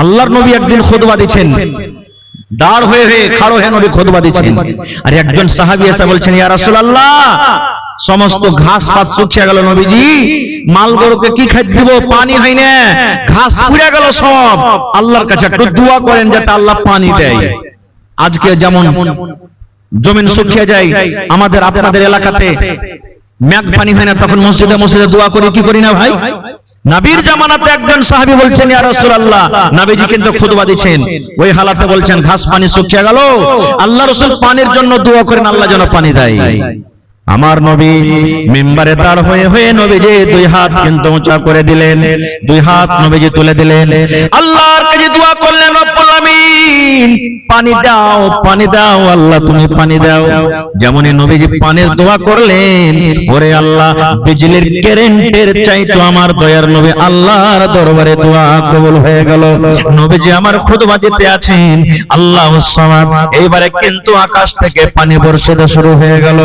আল্লাহর নবী একদিন খুতবা দিচ্ছেন, দাঁড় হয়ে খাড়ো হয়ে নবী খুতবা দিচ্ছেন, আর একজন সাহাবী এসে বলছেন, ইয়া রাসূলুল্লাহ, সমস্ত ঘাস পাত শুকিয়ে গেল নবীজি, মালগরুকে কি খাদ্য দিব, পানি হয় না, ঘাস পুড়ে গেল সব, আল্লাহর কাছে একটু দোয়া করেন যাতে আল্লাহ পানি দেয়। আজকে যেমন জমিন শুকিয়ে যায়, আমাদের আপনাদের এলাকাতে মেঘ পানি হয় না, তখন মসজিদে মসজিদে দোয়া করি কি করি না ভাই? নবীর জামানাতে একজন সাহাবী বলছেন, ইয়া রাসূলুল্লাহ, নবীজি কিন্তু খুতবা দিচ্ছেন, ওই হালাতে বলছেন ঘাস পানি শুকিয়ে গেল, আল্লাহ রাসূল পানির জন্য দোয়া করেন আল্লাহ যেন পানি দেয়। আমার নবী মিম্বারে দাঁড় হয়ে নবীজি দুই হাত কিন্তু উঁচা করে দিলেন, দুই হাত নবীজি তুলে দিলেন, আল্লাহর কাছে দোয়া করলেন, রব্বুল আমিন পানি দাও, পানি দাও, আল্লাহ তুমি পানি দাও। যেমনই নবীজি পানির দোয়া করলেন, ওরে আল্লাহ, বিজলির কারেন্টের চাইতো আমার দয়ার নবী আল্লাহর দরবারে দোয়া কবুল হয়ে গেল। নবীজি আমার খুতবা দিতে আছেন, আল্লাহুস সামাদ, এইবারে কিন্তু আকাশ থেকে পানি বর্ষিত শুরু হয়ে গেল।